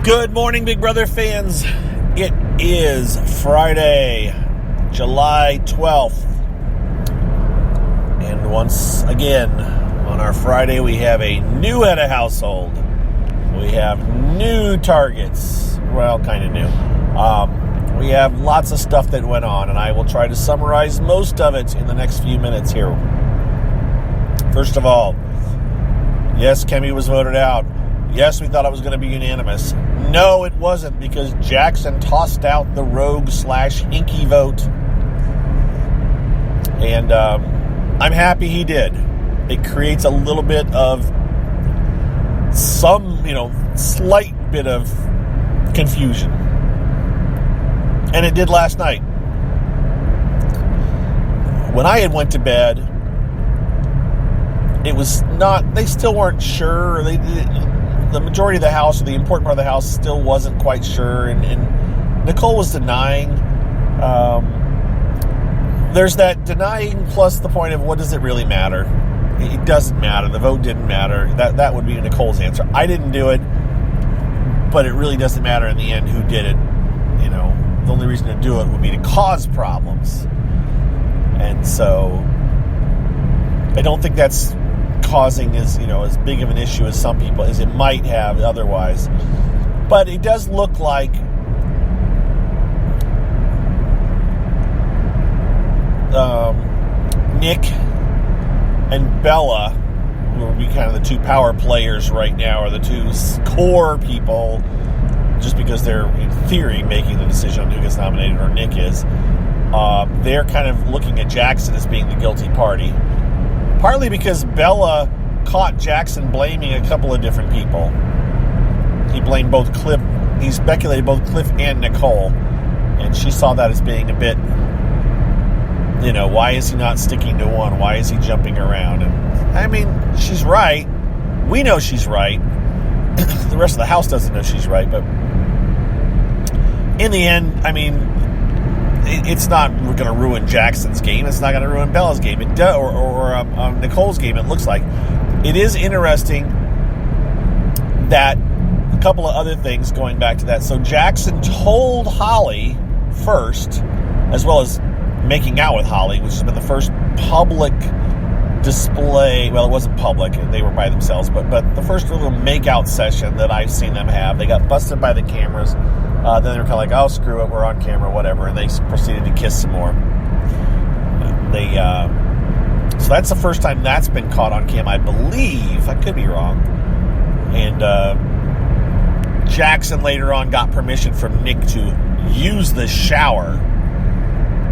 Good morning, Big Brother fans. It is Friday, July 12th. And once again, on our Friday, we have a new head of household. We have new targets. Well, kind of new. We have lots of stuff that went on, and I will try to summarize most of it in the next few minutes here. First of all, yes, Kemi was voted out. Yes, we thought it was going to be unanimous. No, it wasn't, because Jackson tossed out the rogue/hinky vote. And I'm happy he did. It creates a little bit of slight bit of confusion. And it did last night. When I had went to bed, it was not, they still weren't sure. The majority of the house, or the important part of the house, still wasn't quite sure, and Nicole was denying. There's that denying plus the point of, what does it really matter? It doesn't matter. The vote didn't matter. That would be Nicole's answer. I didn't do it, but it really doesn't matter in the end who did it. The only reason to do it would be to cause problems. And so I don't think that's causing as big of an issue as some people, as it might have otherwise. But it does look like Nick and Bella, who would be kind of the two power players right now, are the two core people, just because they're, in theory, making the decision on who gets nominated, or Nick is. They're kind of looking at Jackson as being the guilty party. Partly because Bella caught Jackson blaming a couple of different people. He blamed both Cliff, he speculated both Cliff and Nicole. And she saw that as being a bit, why is he not sticking to one? Why is he jumping around? And I mean, she's right. We know she's right. The rest of the house doesn't know she's right, but in the end, I mean, it's not going to ruin Jackson's game. It's not going to ruin Bella's game. It does, or Nicole's game. It looks like. It is interesting that a couple of other things going back to that. So Jackson told Holly first, as well as making out with Holly, which has been the first public display. Well, it wasn't public; they were by themselves. But the first little make-out session that I've seen them have. They got busted by the cameras. Then they were kind of like, oh, screw it, we're on camera, whatever. And they proceeded to kiss some more. So that's the first time that's been caught on cam, I believe. I could be wrong. And Jackson later on got permission from Nick to use the shower.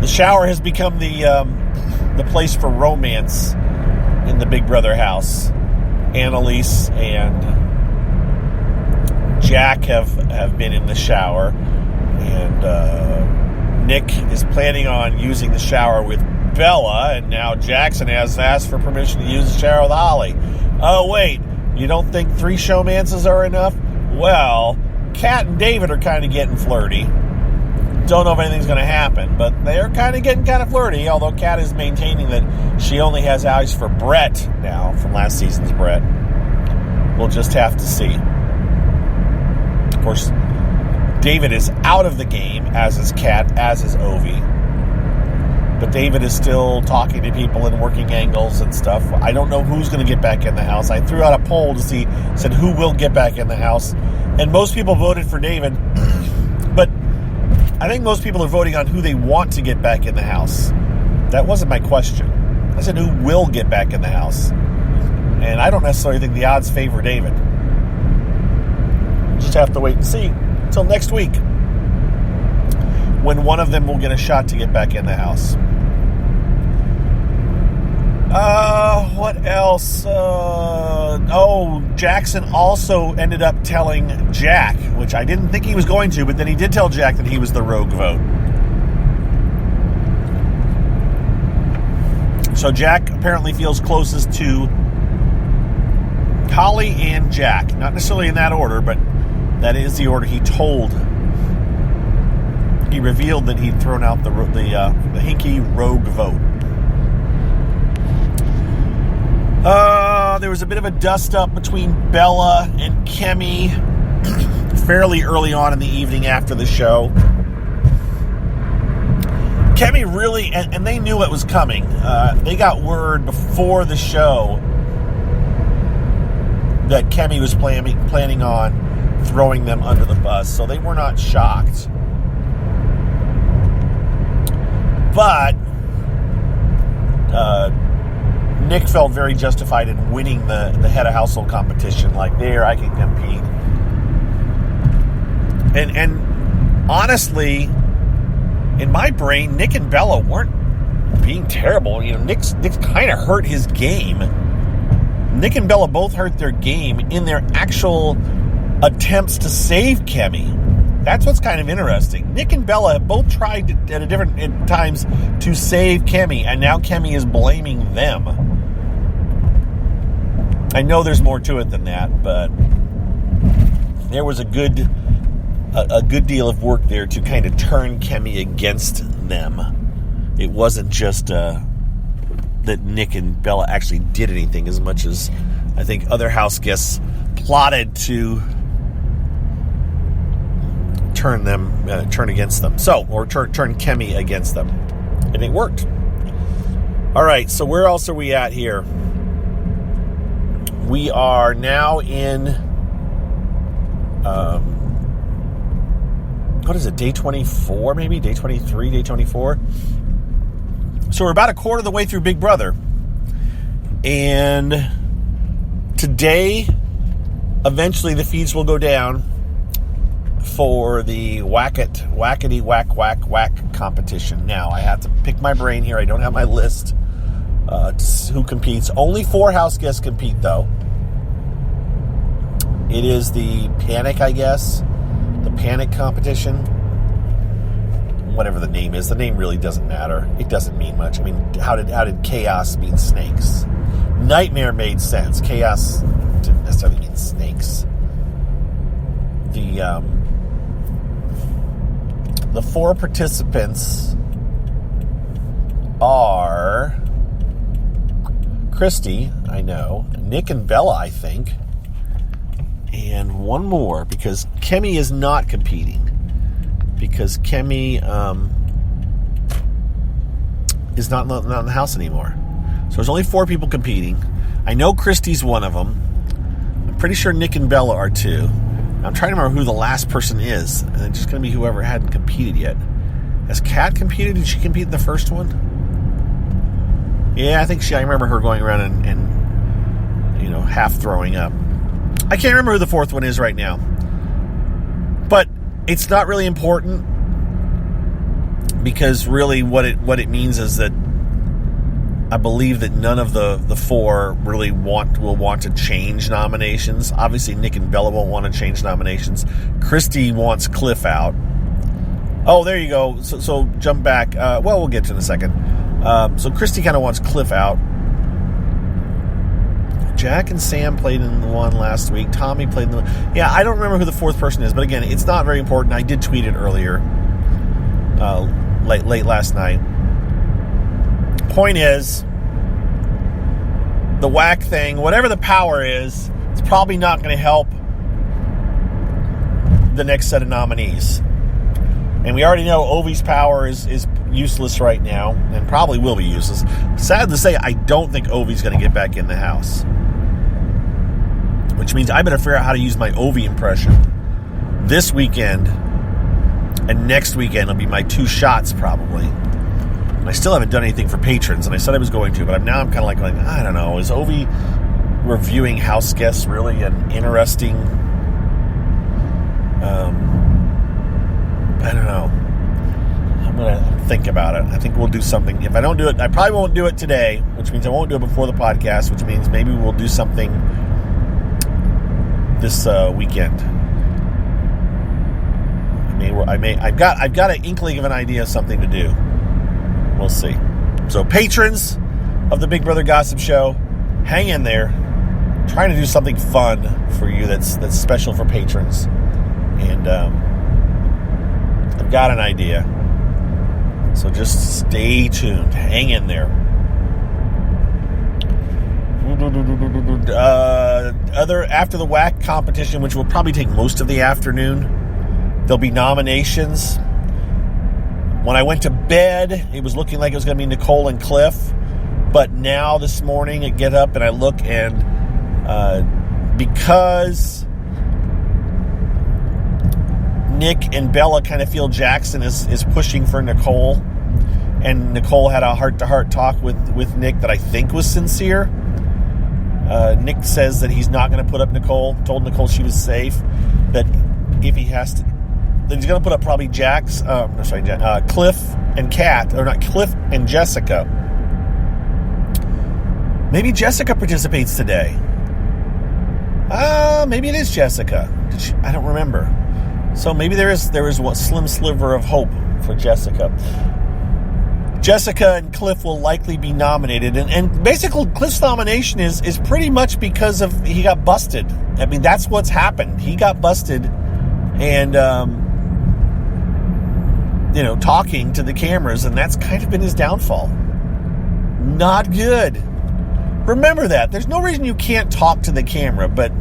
The shower has become the place for romance in the Big Brother house. Annalise and Jack have been in the shower, and Nick is planning on using the shower with Bella, and now Jackson has asked for permission to use the shower with Holly. Oh, wait, you don't think 3 showmances are enough? Well, Kat and David are kind of getting flirty. Don't know if anything's going to happen, but they're getting kind of flirty, although Kat is maintaining that she only has eyes for Brett now, from last season's Brett. We'll just have to see. Of course, David is out of the game, as is Kat, as is Ovi. But David is still talking to people and working angles and stuff. I don't know who's going to get back in the house. I threw out a poll to see, said who will get back in the house. And most people voted for David. But I think most people are voting on who they want to get back in the house. That wasn't my question. I said who will get back in the house. And I don't necessarily think the odds favor David. Just have to wait and see until next week, when one of them will get a shot to get back in the house. What else? Jackson also ended up telling Jack, which I didn't think he was going to, but then he did tell Jack that he was the rogue vote. So Jack apparently feels closest to Holly and Jack. Not necessarily in that order, but that is the order he told. He revealed that he'd thrown out the hinky rogue vote. There was a bit of a dust-up between Bella and Kemi fairly early on in the evening after the show. Kemi really, and they knew it was coming. They got word before the show that Kemi was planning on throwing them under the bus, so they were not shocked. But Nick felt very justified in winning the head of household competition. Like, there, I can compete. And honestly, in my brain, Nick and Bella weren't being terrible. You know, Nick's kind of hurt his game. Nick and Bella both hurt their game in their actual attempts to save Kemi. That's what's kind of interesting. Nick and Bella have both tried at different times to save Kemi, and now Kemi is blaming them. I know there's more to it than that, but there was a good deal of work there to kind of turn Kemi against them. It wasn't just that Nick and Bella actually did anything, as much as I think other house guests plotted to turn against them. Or turn Kemi against them. And it worked. All right, so where else are we at here? We are now in, what is it, day 24 maybe? Day 23, day 24? So we're about a quarter of the way through Big Brother. And today, eventually the feeds will go down for the whackety whack competition. Now, I have to pick my brain here. I don't have my list who competes. Only 4 house guests compete, though. It is the Panic, I guess. The Panic competition. Whatever the name is. The name really doesn't matter. It doesn't mean much. I mean, how did Chaos mean snakes? Nightmare made sense. Chaos didn't necessarily mean snakes. The 4 participants are Christy, I know, Nick and Bella, I think, and one more, because Kemi is not competing. Because Kemi is not in the house anymore. So there's only 4 people competing. I know Christy's one of them. I'm pretty sure Nick and Bella are 2. I'm trying to remember who the last person is. And it's just going to be whoever hadn't competed yet. Has Kat competed? Did she compete in the first one? Yeah, I remember her going around and half throwing up. I can't remember who the 4th one is right now. But it's not really important, because really what it means is that I believe that none of the 4 really will want to change nominations. Obviously, Nick and Bella won't want to change nominations. Christy wants Cliff out. Oh, there you go. So jump back. We'll get to it in a second. So Christy kind of wants Cliff out. Jack and Sam played in the one last week. Tommy played in the one. Yeah, I don't remember who the 4th person is, but again, it's not very important. I did tweet it earlier, late last night. Point is, the whack thing, whatever the power is, it's probably not going to help the next set of nominees. And we already know Ovi's power is useless right now, and probably will be useless. Sad to say, I don't think Ovi's going to get back in the house. Which means I better figure out how to use my Ovi impression this weekend, and next weekend will be my 2 shots probably. And I still haven't done anything for patrons, and I said I was going to, but I'm kind of like, I don't know, is Ovi reviewing house guests really an interesting, I don't know. I'm going to think about it. I think we'll do something. If I don't do it, I probably won't do it today, which means I won't do it before the podcast, which means maybe we'll do something this weekend. I've got an inkling of an idea of something to do. We'll see. So patrons of the Big Brother Gossip Show, hang in there. I'm trying to do something fun for you that's special for patrons. And I've got an idea. So just stay tuned. Hang in there. After the WAC competition, which will probably take most of the afternoon, there'll be nominations. When I went to bed, it was looking like it was going to be Nicole and Cliff. But now this morning I get up and I look, and because Nick and Bella kind of feel Jackson is pushing for Nicole, and Nicole had a heart-to-heart talk with Nick that I think was sincere. Nick says that he's not going to put up Nicole, told Nicole she was safe, that if he has to, that he's going to put up probably Cliff and Kat, or not, Cliff and Jessica. Maybe Jessica participates today. Maybe it is Jessica. I don't remember. So maybe there is what slim sliver of hope for Jessica. Jessica and Cliff will likely be nominated, and basically Cliff's nomination is pretty much because of he got busted. I mean, that's what's happened. He got busted, and talking to the cameras, and that's kind of been his downfall. Not good. Remember that. There's no reason you can't talk to the camera, but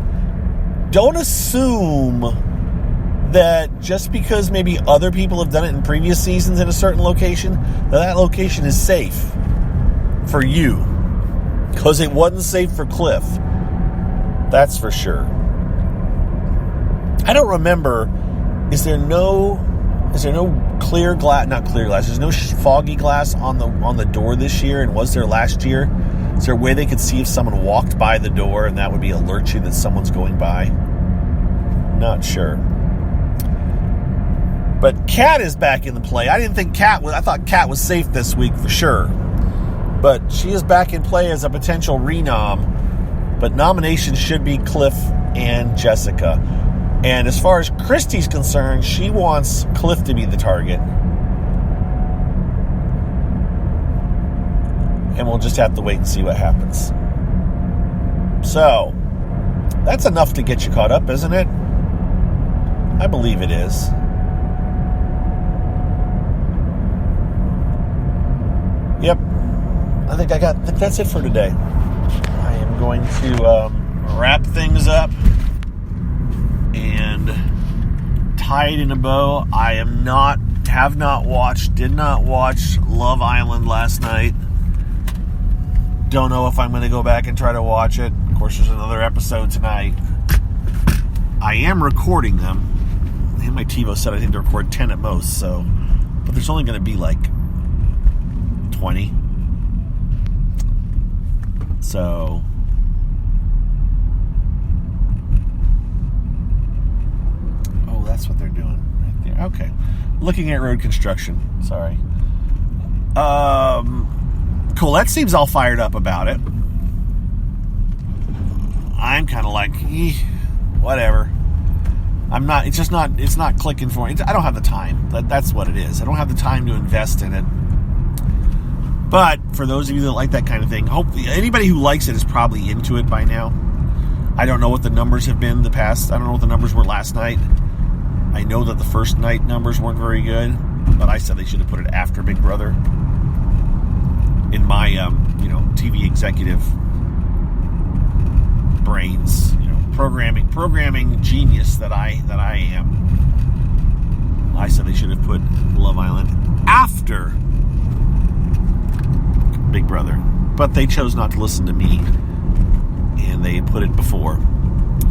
don't assume that just because maybe other people have done it in previous seasons in a certain location, that location is safe for you. Because it wasn't safe for Cliff. That's for sure. I don't remember, is there no clear glass, not clear glass, there's no foggy glass on the door this year, and was there last year? Is there a way they could see if someone walked by the door and that would be alert you that someone's going by? Not sure. But Kat is back in the play. I thought Kat was safe this week for sure. But she is back in play as a potential renom. But nominations should be Cliff and Jessica. And as far as Christy's concerned, she wants Cliff to be the target. And we'll just have to wait and see what happens. So, that's enough to get you caught up, isn't it? I believe it is. Yep. I think that's it for today. I am going to wrap things up and tie it in a bow. Did not watch Love Island last night. Don't know if I'm going to go back and try to watch it. Of course, there's another episode tonight. I am recording them. And my TiVo said I think to record 10 at most, but there's only going to be like 20. So that's what they're doing right there. Okay. Looking at road construction. Sorry. Colette seems all fired up about it. I'm kind of like, whatever. I'm not, it's not clicking for me. I don't have the time. That's what it is. I don't have the time to invest in it. But for those of you that like that kind of thing, hopefully anybody who likes it is probably into it by now. I don't know what the numbers have been the past. I don't know what the numbers were last night. I know that the first night numbers weren't very good, but I said they should have put it after Big Brother. In my, TV executive brains, programming genius that I am. I said they should have put Love Island after Big Brother, but they chose not to listen to me, and they put it before.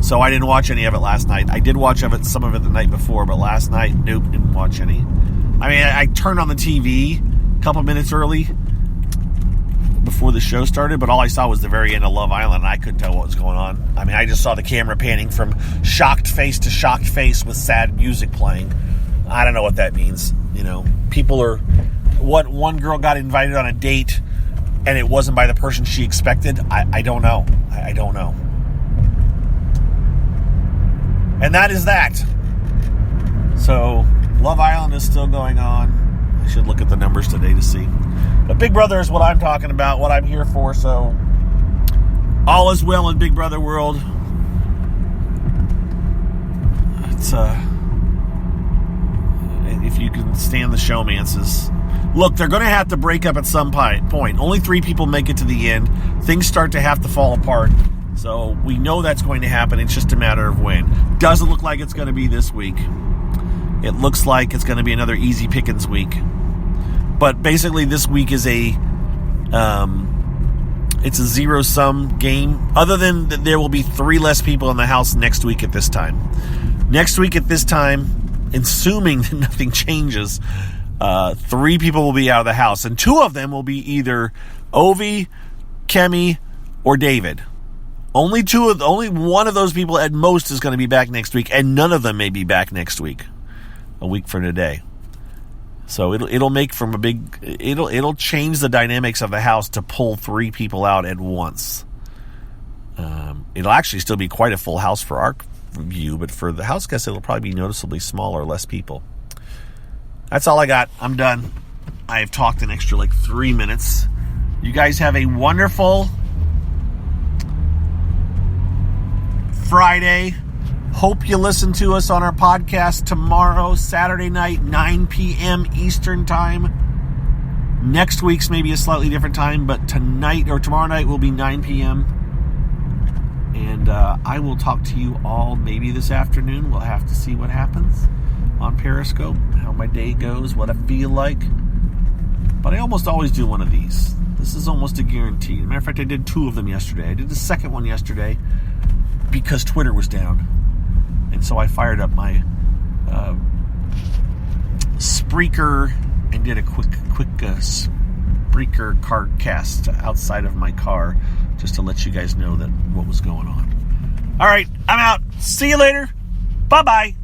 So I didn't watch any of it last night. I did watch some of it the night before, but last night, nope, didn't watch any. I mean, I turned on the TV a couple minutes early before the show started, but all I saw was the very end of Love Island, and I couldn't tell what was going on. I mean, I just saw the camera panning from shocked face to shocked face with sad music playing. I don't know what that means. People are... One girl got invited on a date, and it wasn't by the person she expected. I don't know. I don't know. And that is that. So, Love Island is still going on. I should look at the numbers today to see. But Big Brother is what I'm talking about, what I'm here for, so all is well in Big Brother world. It's you can stand the showmances. Look, they're going to have to break up at some point. Only 3 people make it to the end. Things start to have to fall apart. So we know that's going to happen. It's just a matter of when. Doesn't look like it's going to be this week. It looks like it's going to be another easy pickings week. But basically this week is it's a zero-sum game. Other than that, there will be 3 less people in the house next week at this time. Next week at this time, assuming that nothing changes, 3 people will be out of the house. And 2 of them will be either Ovi, Kemi, or David. Only one of those people at most is going to be back next week, and none of them may be back next week, a week from today. So it'll make from it'll change the dynamics of the house to pull 3 people out at once. It'll actually still be quite a full house for our view, but for the house guests, it'll probably be noticeably smaller, less people. That's all I got. I'm done. I have talked an extra 3 minutes. You guys have a wonderful Friday. Hope you listen to us on our podcast tomorrow, Saturday night, 9 p.m. Eastern Time. Next week's maybe a slightly different time, but tonight or tomorrow night will be 9 p.m. And I will talk to you all maybe this afternoon. We'll have to see what happens on Periscope, how my day goes, what I feel like. But I almost always do one of these. This is almost a guarantee. As a matter of fact, I did 2 of them yesterday. I did the second one yesterday because Twitter was down. And so I fired up my Spreaker and did a quick Spreaker card cast outside of my car just to let you guys know that what was going on. All right, I'm out. See you later. Bye-bye.